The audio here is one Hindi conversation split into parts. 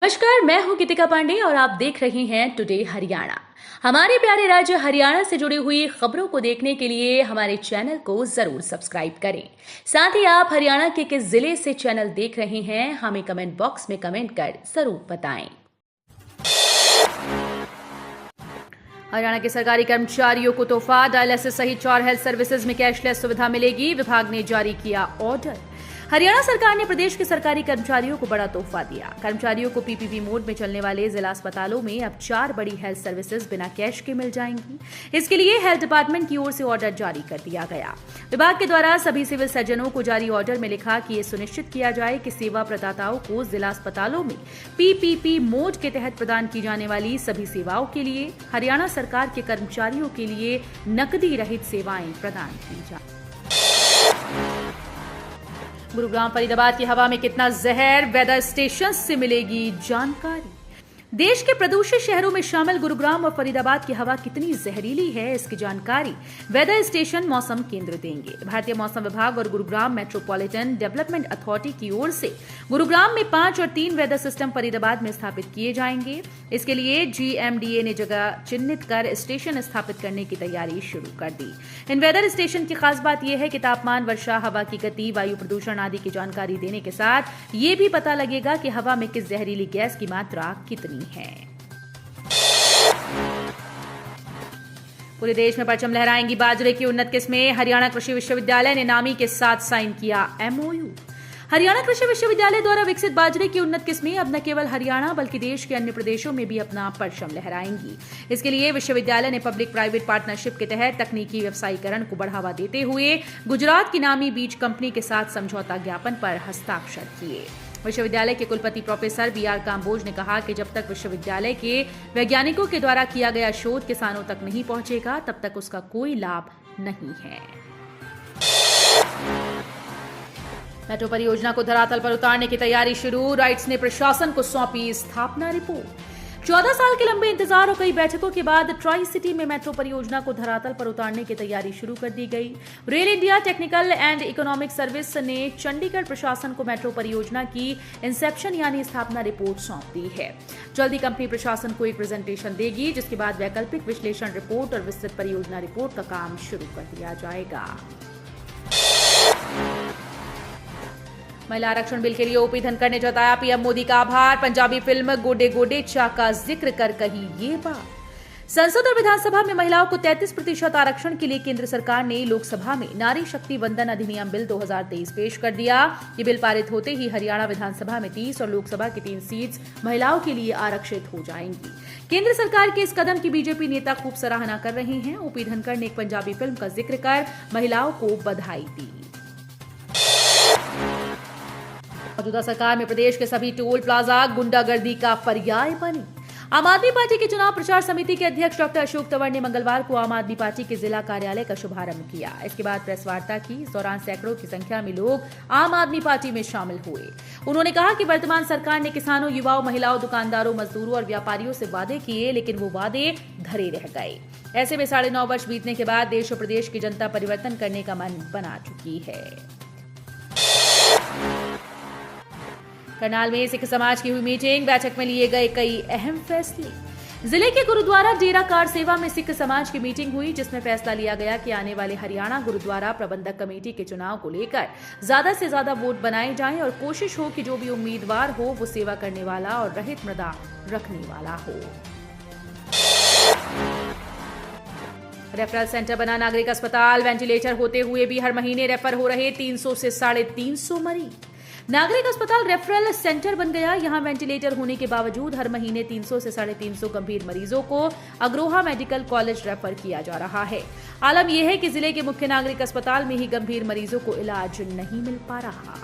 नमस्कार, मैं हूं गीतिका पांडे और आप देख रहे हैं टुडे हरियाणा। हमारे प्यारे राज्य हरियाणा से जुड़ी हुई खबरों को देखने के लिए हमारे चैनल को जरूर सब्सक्राइब करें। साथ ही आप हरियाणा के किस जिले से चैनल देख रहे हैं हमें कमेंट बॉक्स में कमेंट कर जरूर बताएं। हरियाणा के सरकारी कर्मचारियों को तोहफा, डायलिसिस सहित 4 हेल्थ सर्विसेज में कैशलेस सुविधा मिलेगी। विभाग ने जारी किया ऑर्डर। हरियाणा सरकार ने प्रदेश के सरकारी कर्मचारियों को बड़ा तोहफा दिया। कर्मचारियों को पीपीपी मोड में चलने वाले जिला अस्पतालों में अब 4 बड़ी हेल्थ सर्विसेज बिना कैश के मिल जाएंगी। इसके लिए हेल्थ डिपार्टमेंट की ओर से ऑर्डर जारी कर दिया गया। विभाग के द्वारा सभी सिविल सर्जनों को जारी ऑर्डर में लिखा कि ये सुनिश्चित किया जाए कि सेवा प्रदाताओं को जिला अस्पतालों में पीपीपी मोड के तहत प्रदान की जाने वाली सभी सेवाओं के लिए हरियाणा सरकार के कर्मचारियों के लिए नकदी रहित सेवाएं प्रदान की जाए। गुरुग्राम फरीदाबाद की हवा में कितना जहर, वेदर स्टेशन से मिलेगी जानकारी। देश के प्रदूषित शहरों में शामिल गुरुग्राम और फरीदाबाद की हवा कितनी जहरीली है, इसकी जानकारी वेदर स्टेशन मौसम केंद्र देंगे। भारतीय मौसम विभाग और गुरुग्राम मेट्रोपॉलिटन डेवलपमेंट अथॉरिटी की ओर से गुरुग्राम में 5 और 3 वेदर सिस्टम फरीदाबाद में स्थापित किए जाएंगे। इसके लिए जीएमडीए ने जगह चिन्हित कर स्टेशन स्थापित करने की तैयारी शुरू कर दी। इन वेदर स्टेशन की खास बात यह है कि तापमान, वर्षा, हवा की गति, वायु प्रदूषण आदि की जानकारी देने के साथ ये भी पता लगेगा कि हवा में किस जहरीली गैस की मात्रा कितनी है। पूरे देश में परचम लहराएंगी बाजरे की उन्नत किस्में। हरियाणा कृषि विश्वविद्यालय ने नामी के साथ साइन किया एमओयू। हरियाणा कृषि विश्वविद्यालय द्वारा विकसित बाजरे की उन्नत किस्में अब न केवल हरियाणा बल्कि देश के अन्य प्रदेशों में भी अपना परचम लहराएंगी। इसके लिए विश्वविद्यालय ने पब्लिक प्राइवेट पार्टनरशिप के तहत तकनीकी व्यवसायीकरण को बढ़ावा देते हुए गुजरात की नामी बीज कंपनी के साथ समझौता ज्ञापन पर हस्ताक्षर किए। विश्वविद्यालय के कुलपति प्रोफेसर बीआर काम्बोज ने कहा कि जब तक विश्वविद्यालय के वैज्ञानिकों के द्वारा किया गया शोध किसानों तक नहीं पहुंचेगा तब तक उसका कोई लाभ नहीं है। मेट्रो परियोजना को धरातल पर उतारने की तैयारी शुरू। राइट्स ने प्रशासन को सौंपी स्थापना रिपोर्ट। 14 साल के लंबे इंतजार और कई बैठकों के बाद ट्राई सिटी में मेट्रो परियोजना को धरातल पर उतारने की तैयारी शुरू कर दी गई। Rail India technical and economic service ने चंडीगढ़ प्रशासन को मेट्रो परियोजना की इंसेप्शन यानी स्थापना रिपोर्ट सौंप दी है। जल्दी कंपनी प्रशासन को एक प्रेजेंटेशन देगी, जिसके बाद वैकल्पिक विश्लेषण रिपोर्ट और विस्तृत परियोजना रिपोर्ट का काम शुरू कर दिया जाएगा। महिला आरक्षण बिल के लिए ओपी धनखड़ ने जताया पीएम मोदी का आभार। पंजाबी फिल्म गोडे गोडे चा का जिक्र कर कही ये बात। संसद और विधानसभा में महिलाओं को 33% आरक्षण के लिए केंद्र सरकार ने लोकसभा में नारी शक्ति वंदन अधिनियम बिल 2023 पेश कर दिया। ये बिल पारित होते ही हरियाणा विधानसभा में 30 और लोकसभा की 3 सीट्स महिलाओं के लिए आरक्षित हो जाएंगी। केंद्र सरकार के इस कदम की बीजेपी नेता खूब सराहना कर रहे हैं। ओपी धनखड़ ने एक पंजाबी फिल्म का जिक्र कर महिलाओं को बधाई दी। मौजूदा सरकार में प्रदेश के सभी टोल प्लाजा गुंडागर्दी का पर्याय बने। आम आदमी पार्टी की चुनाव प्रचार समिति के अध्यक्ष डॉक्टर अशोक तंवर ने मंगलवार को आम आदमी पार्टी के जिला कार्यालय का शुभारंभ किया। इसके बाद प्रेस वार्ता की। इस दौरान सैकड़ों की संख्या में लोग आम आदमी पार्टी में शामिल हुए। उन्होंने कहा कि वर्तमान सरकार ने किसानों, युवाओं, महिलाओं, दुकानदारों, मजदूरों और व्यापारियों से वादे किए, लेकिन वो वादे धरे रह गए। ऐसे में 9.5 वर्ष बीतने के बाद देश और प्रदेश की जनता परिवर्तन करने का मन बना चुकी है। करनाल में सिख समाज की हुई मीटिंग। बैठक में लिए गए कई अहम फैसले। जिले के गुरुद्वारा डेरा कार सेवा में सिख समाज की मीटिंग हुई, जिसमें फैसला लिया गया कि आने वाले हरियाणा गुरुद्वारा प्रबंधक कमेटी के चुनाव को लेकर ज्यादा से ज्यादा वोट बनाए जाएं और कोशिश हो कि जो भी उम्मीदवार हो वो सेवा करने वाला और रहित मृदा रखने वाला हो। रेफरल सेंटर बना नागरिक अस्पताल। वेंटिलेटर होते हुए भी हर महीने रेफर हो रहे 300 से 350 मरीज। नागरिक अस्पताल रेफरल सेंटर बन गया। यहां वेंटिलेटर होने के बावजूद हर महीने 300 से 350 गंभीर मरीजों को अग्रोहा मेडिकल कॉलेज रेफर किया जा रहा है। आलम यह है कि जिले के मुख्य नागरिक अस्पताल में ही गंभीर मरीजों को इलाज नहीं मिल पा रहा।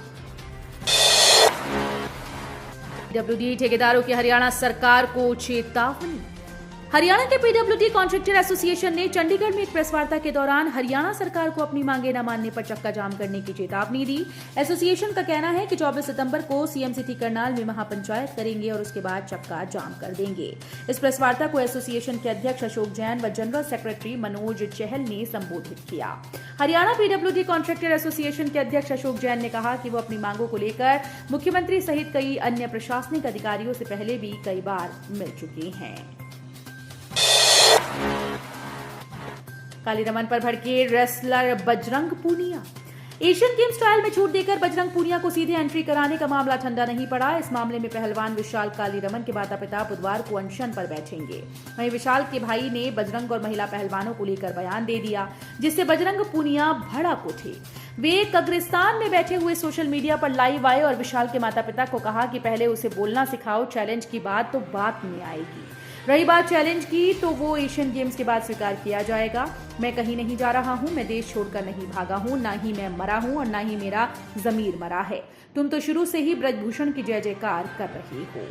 डब्ल्यूडी ठेकेदारों की हरियाणा सरकार को चेतावनी। हरियाणा के पीडब्ल्यूडी कॉन्ट्रैक्टर एसोसिएशन ने चंडीगढ़ में एक प्रेस वार्ता के दौरान हरियाणा सरकार को अपनी मांगे न मानने पर चक्का जाम करने की चेतावनी दी। एसोसिएशन का कहना है कि 24 सितंबर को सीएम सिटी करनाल में महापंचायत करेंगे और उसके बाद चक्का जाम कर देंगे। इस प्रेस वार्ता को एसोसिएशन के अध्यक्ष अशोक जैन व जनरल सेक्रेटरी मनोज चहल ने संबोधित किया। हरियाणा पीडब्ल्यूडी कॉन्ट्रैक्टर एसोसिएशन के अध्यक्ष अशोक जैन ने कहा कि वो अपनी मांगों को लेकर मुख्यमंत्री सहित कई अन्य प्रशासनिक अधिकारियों से पहले भी कई बार मिल चुके हैं। काली रमन पर भड़के wrestler Bajrang Punia. Asian Games trial में छूट देकर बजरंग पूनिया को सीधे एंट्री कराने का मामला ठंडा नहीं पड़ा। इस मामले में पहलवान विशाल काली रमन के माता पिता बुधवार को अनशन पर बैठेंगे। वहीं विशाल के भाई ने बजरंग और महिला पहलवानों को लेकर बयान दे दिया, जिससे बजरंग पूनिया भड़क उठे। वे कब्रिस्तान में बैठे हुए सोशल मीडिया पर लाइव आए और विशाल के माता पिता को कहा कि पहले उसे बोलना सिखाओ, चैलेंज की बात तो बात में आएगी। रही बात चैलेंज की तो वो एशियन गेम्स के बाद स्वीकार किया जाएगा। मैं कहीं नहीं जा रहा हूं, मैं देश छोड़कर नहीं भागा हूं, ना ही मैं मरा हूं और ना ही मेरा जमीर मरा है। तुम तो शुरू से ही ब्रजभूषण की जय जयकार कर रही हो।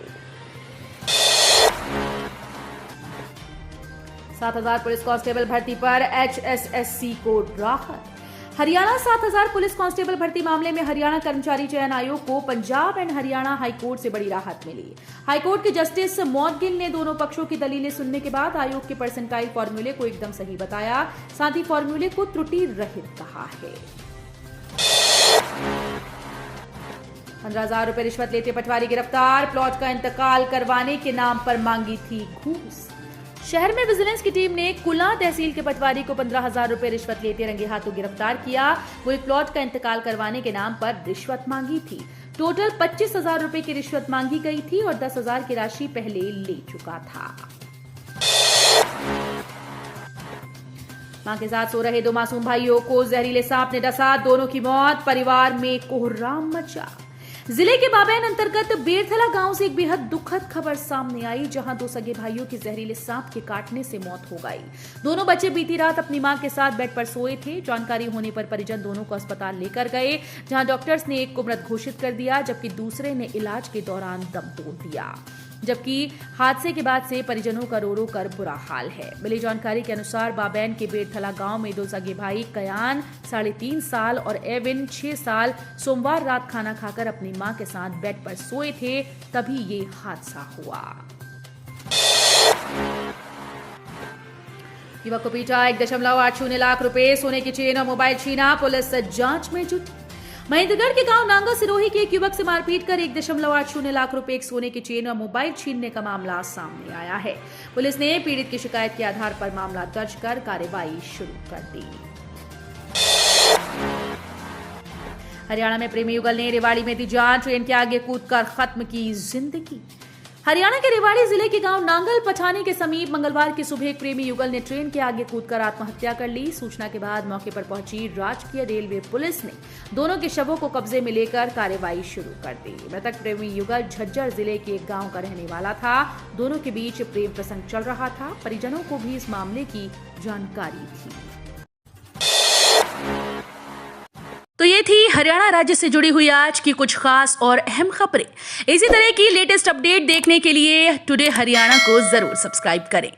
7000 पुलिस कांस्टेबल भर्ती पर HSSC को राहत। हरियाणा 7000 पुलिस कांस्टेबल भर्ती मामले में हरियाणा कर्मचारी चयन आयोग को पंजाब एंड हरियाणा हाईकोर्ट से बड़ी राहत मिली। हाईकोर्ट के जस्टिस मौदगिल ने दोनों पक्षों की दलीलें सुनने के बाद आयोग के परसेंटाइल फॉर्मूले को एकदम सही बताया, साथ ही फॉर्मूले को त्रुटि रहित कहा है। 15,000 रुपए रिश्वत लेते पटवारी गिरफ्तार। प्लॉट का इंतकाल करवाने के नाम पर मांगी थी घूस। शहर में विजिलेंस की टीम ने कुला तहसील के पटवारी को 15,000 रुपए रिश्वत लेते रंगे हाथों गिरफ्तार किया। वो एक प्लॉट का इंतकाल करवाने के नाम पर रिश्वत मांगी थी। टोटल 25,000 रुपए की रिश्वत मांगी गई थी और 10,000 की राशि पहले ले चुका था। मां के साथ सो रहे 2 मासूम भाइयों को जहरीले सांप ने डसा, दोनों की मौत। परिवार में कोहराम मचा। जिले के बाबैन अंतर्गत बेरथला गांव से एक बेहद दुखद खबर सामने आई, जहां 2 सगे भाइयों की जहरीले सांप के काटने से मौत हो गई। दोनों बच्चे बीती रात अपनी मां के साथ बेड पर सोए थे। जानकारी होने पर परिजन दोनों को अस्पताल लेकर गए, जहां डॉक्टर्स ने एक को मृत घोषित कर दिया, जबकि दूसरे ने इलाज के दौरान दम तोड़ दिया। जबकि हादसे के बाद से परिजनों का रो रो कर बुरा हाल है। मिली जानकारी के अनुसार बाबैन के बेरथला गांव में 2 सगे भाई कयान 3.5 साल और एविन 6 साल सोमवार रात खाना खाकर अपनी मां के साथ बेड पर सोए थे, तभी ये हादसा हुआ। युवक को पीटा, 1.80 लाख रुपए, सोने की चेन और मोबाइल छीना, पुलिस जांच में जुटी। महेंद्रगढ़ के गांव नांगा सिरोही के एक युवक से मारपीट कर 1.80 लाख रुपए, एक सोने की चेन और मोबाइल छीनने का मामला सामने आया है। पुलिस ने पीड़ित की शिकायत के आधार पर मामला दर्ज कर कार्रवाई शुरू कर दी। हरियाणा में प्रेमी युगल ने रेवाड़ी में दी जान, ट्रेन के आगे कूदकर खत्म की जिंदगी। हरियाणा के रेवाड़ी जिले के गांव नांगल पठानी के समीप मंगलवार की सुबह एक प्रेमी युगल ने ट्रेन के आगे कूदकर आत्महत्या कर ली। सूचना के बाद मौके पर पहुंची राजकीय रेलवे पुलिस ने दोनों के शवों को कब्जे में लेकर कार्रवाई शुरू कर दी। मृतक प्रेमी युगल झज्जर जिले के एक गांव का रहने वाला था। दोनों के बीच प्रेम प्रसंग चल रहा था। परिजनों को भी इस मामले की जानकारी थी। तो ये थी हरियाणा राज्य से जुड़ी हुई आज की कुछ खास और अहम खबरें। इसी तरह की लेटेस्ट अपडेट देखने के लिए टुडे हरियाणा को जरूर सब्सक्राइब करें।